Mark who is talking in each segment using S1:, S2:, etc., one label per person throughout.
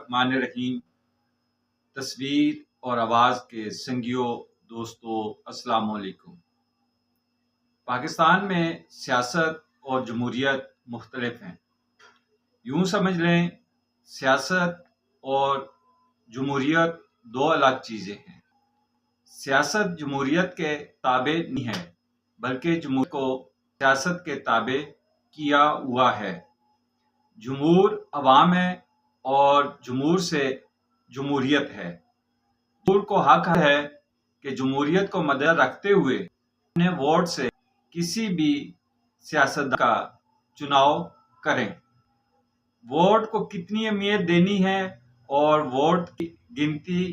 S1: الرحمن الرحیم۔ تصویر اور آواز کے سنگیوں دوستو السلام علیکم۔ پاکستان میں سیاست اور جمہوریت مختلف ہیں۔ یوں سمجھ لیں سیاست اور جمہوریت دو الگ چیزیں ہیں۔ سیاست جمہوریت کے تابع نہیں ہے بلکہ جمہوریت کو سیاست کے تابع کیا ہوا ہے۔ جمہور عوام ہے اور جمہور سے جمہوریت ہے۔ جمہور کو حق ہے کہ جمہوریت کو مد رکھتے ہوئے اپنے ووٹ سے کسی بھی سیاستدان کا چناؤ کریں۔ ووٹ کو کتنی اہمیت دینی ہے اور ووٹ کی گنتی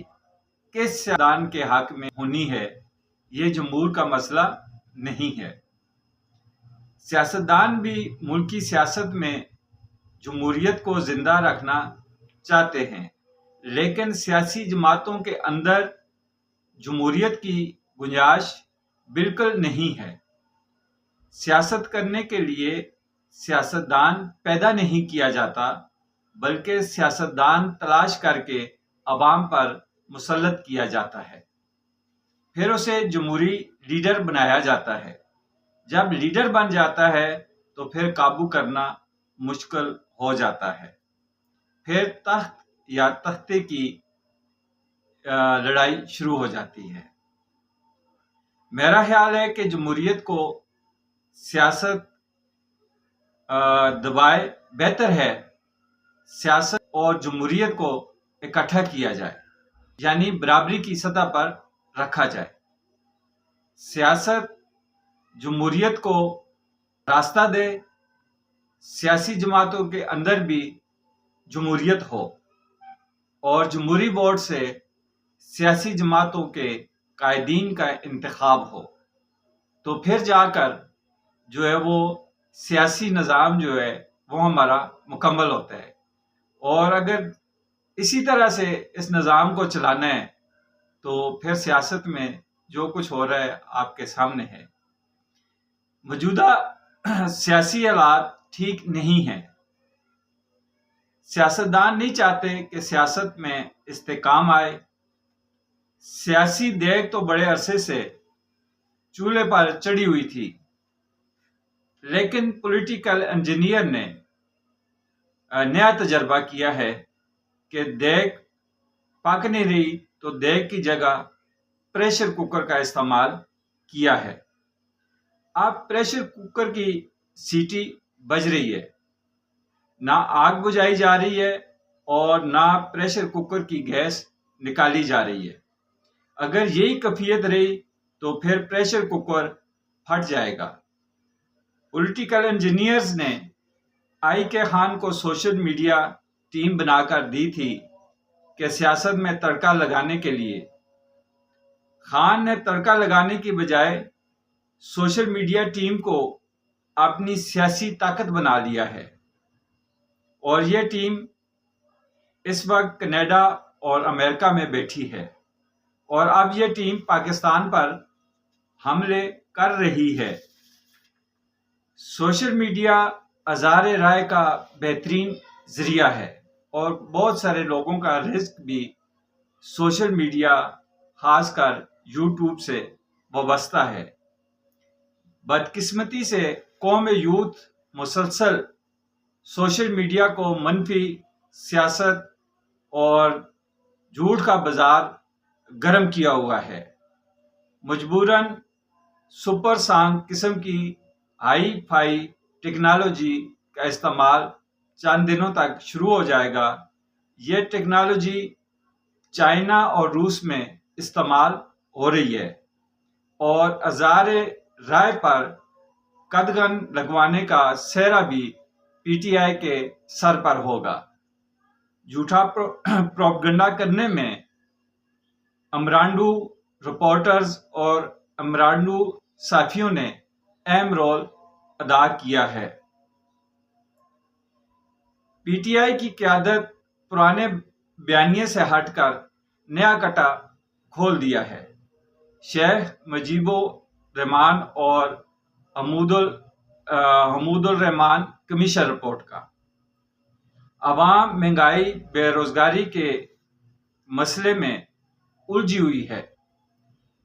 S1: کس سیاستدان کے حق میں ہونی ہے، یہ جمہور کا مسئلہ نہیں ہے۔ سیاستدان بھی ملکی سیاست میں جمہوریت کو زندہ رکھنا چاہتے ہیں، لیکن سیاسی جماعتوں کے اندر جمہوریت کی گنجائش بالکل نہیں ہے۔ سیاست کرنے کے لیے سیاستدان پیدا نہیں کیا جاتا بلکہ سیاستدان تلاش کر کے عوام پر مسلط کیا جاتا ہے، پھر اسے جمہوری لیڈر بنایا جاتا ہے۔ جب لیڈر بن جاتا ہے تو پھر قابو کرنا مشکل ہو جاتا ہے، پھر تخت یا تختے کی لڑائی شروع ہو جاتی ہے۔ میرا خیال ہے کہ جمہوریت کو سیاست دبائے بہتر ہے سیاست اور جمہوریت کو اکٹھا کیا جائے، یعنی برابری کی سطح پر رکھا جائے۔ سیاست جمہوریت کو راستہ دے، سیاسی جماعتوں کے اندر بھی جمہوریت ہو اور جمہوری ووٹ سے سیاسی جماعتوں کے قائدین کا انتخاب ہو، تو پھر جا کر جو ہے وہ سیاسی نظام جو ہے وہ ہمارا مکمل ہوتا ہے۔ اور اگر اسی طرح سے اس نظام کو چلانا ہے تو پھر سیاست میں جو کچھ ہو رہا ہے آپ کے سامنے ہے۔ موجودہ سیاسی حالات ٹھیک نہیں ہیں۔ سیاستدان نہیں چاہتے کہ سیاست میں استحکام آئے۔ سیاسی دیگ تو بڑے عرصے سے چولہے پر چڑھی ہوئی تھی، لیکن پولیٹیکل انجینئر نے نیا تجربہ کیا ہے کہ دیگ پک نہیں رہی تو دیگ کی جگہ پریشر کوکر کا استعمال کیا ہے۔ اب پریشر کوکر کی سیٹی بج رہی ہے، نہ آگ بجھائی جا رہی ہے اور نہ پریشر کوکر کی گیس نکالی جا رہی ہے۔ اگر یہی کیفیت رہی تو پھر پریشر کوکر پھٹ جائے گا۔ پولیٹیکل انجینئرز نے آئی کے خان کو سوشل میڈیا ٹیم بنا کر دی تھی کہ سیاست میں تڑکا لگانے کے لیے۔ خان نے تڑکا لگانے کی بجائے سوشل میڈیا ٹیم کو اپنی سیاسی طاقت بنا لیا ہے، اور یہ ٹیم اس وقت کینیڈا اور امریکہ میں بیٹھی ہے، اور اب یہ ٹیم پاکستان پر حملے کر رہی ہے۔ سوشل میڈیا اظہار رائے کا بہترین ذریعہ ہے اور بہت سارے لوگوں کا رزق بھی سوشل میڈیا خاص کر یوٹیوب سے وابستہ ہے۔ بدقسمتی سے قوم یوتھ مسلسل سوشل میڈیا کو منفی سیاست اور جھوٹ کا بازار گرم کیا ہوا ہے۔ مجبوراً سپر سانگ قسم کی ہائی فائی ٹیکنالوجی کا استعمال چند دنوں تک شروع ہو جائے گا۔ یہ ٹیکنالوجی چائنا اور روس میں استعمال ہو رہی ہے اور اظہار رائے پر قدغن لگوانے کا سہرا بھی پی ٹی آئی کے سر پر ہوگا۔ جھوٹا پروپیگنڈا کرنے میں امرانڈو رپورٹرز اور امرانڈو صحافیوں نے اہم رول ادا کیا ہے۔ پی ٹی آئی کی قیادت پرانے بیانیے سے ہٹ کر نیا کٹا کھول دیا ہے۔ شیخ مجیب الرحمان اور حمود الرحمان کمیشن رپورٹ کا۔ عوام مہنگائی بے روزگاری کے مسئلے میں الجھی ہوئی ہے۔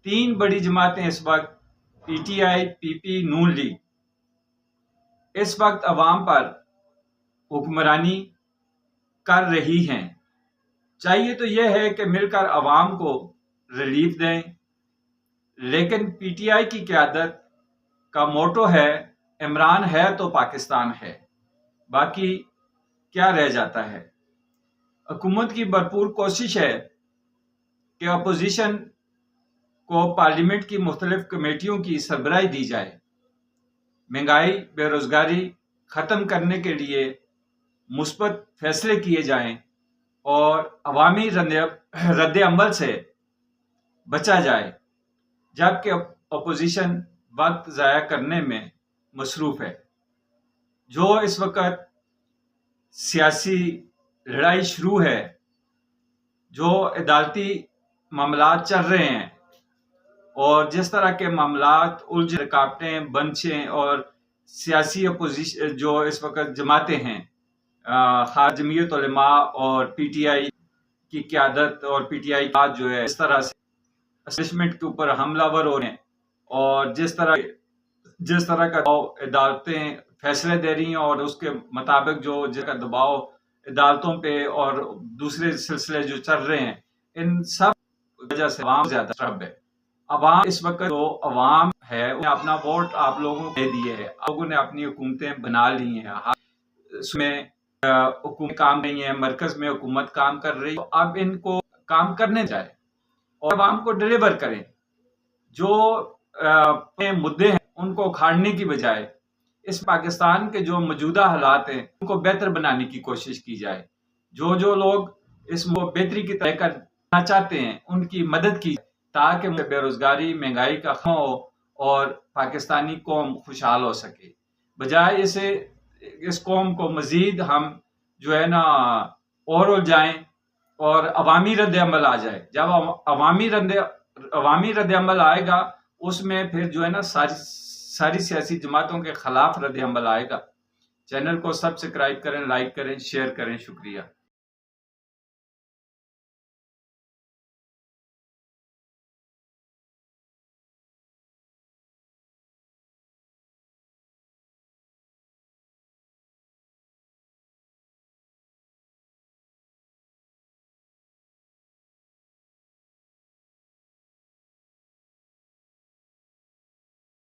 S1: 3 بڑی جماعتیں اس وقت P T I, P P, known league اس وقت عوام پر حکمرانی کر رہی ہیں۔ چاہیے تو یہ ہے کہ مل کر عوام کو ریلیف دیں، لیکن پی ٹی آئی کی قیادت کا موٹو ہے عمران ہے تو پاکستان ہے، باقی کیا رہ جاتا ہے۔ حکومت کی بھرپور کوشش ہے کہ اپوزیشن کو پارلیمنٹ کی مختلف کمیٹیوں کی سربراہی دی جائے، مہنگائی بے روزگاری ختم کرنے کے لیے مثبت فیصلے کیے جائیں اور عوامی رد عمل سے بچا جائے، جبکہ اپوزیشن وقت ضائع کرنے میں مصروف ہے۔ جو اس وقت سیاسی لڑائی شروع ہے، جو عدالتی معاملات چل رہے ہیں اور جس طرح کے معاملات الجھ رکاوٹیں بنچیں اور سیاسی اپوزیشن جو اس وقت جماعتیں ہیں، خواہ جمعیت علماء اور پی ٹی آئی کی قیادت اور پی ٹی آئی کا جو ہے اس طرح سے اسٹیبلشمنٹ کے اوپر حملہ ور ہو رہے ہیں اور جس طرح کا عدالتیں فیصلے دے رہی ہیں اور اس کے مطابق جو جس کا دباؤ عدالتوں پہ اور دوسرے سلسلے جو چل رہے ہیں، ان سب وجہ سے عوام زیادہ ٹرب ہے۔ عوام اس وقت جو عوام ہے انہیں اپنا ووٹ آپ لوگوں کو دے دیے ہے، لوگوں نے اپنی حکومتیں بنا لی ہیں، اس میں حکومت کام نہیں ہے، مرکز میں حکومت کام کر رہی ہے، اب ان کو کام کرنے جائے اور عوام کو ڈیلیور کریں۔ جو مدعے ہیں ان کو اکھاڑنے کی بجائے اس پاکستان کے جو موجودہ حالات ہیں ان کو بہتر بنانے کی کوشش کی جائے۔ جو لوگ اس بہتری کی طرح کرنا چاہتے ہیں ان کی مدد کی جائے تاکہ بے روزگاری، مہنگائی کا خاتمہ ہو اور پاکستانی قوم خوشحال ہو سکے، بجائے اس قوم کو مزید ہم جو ہے نا اور الجھائیں اور عوامی رد عمل آ جائے۔ جب عوامی رد عمل آئے گا اس میں پھر جو ہے نا ساری سیاسی جماعتوں کے خلاف رد عمل آئے گا۔ چینل کو سبسکرائب کریں، لائک کریں، شیئر کریں، شکریہ۔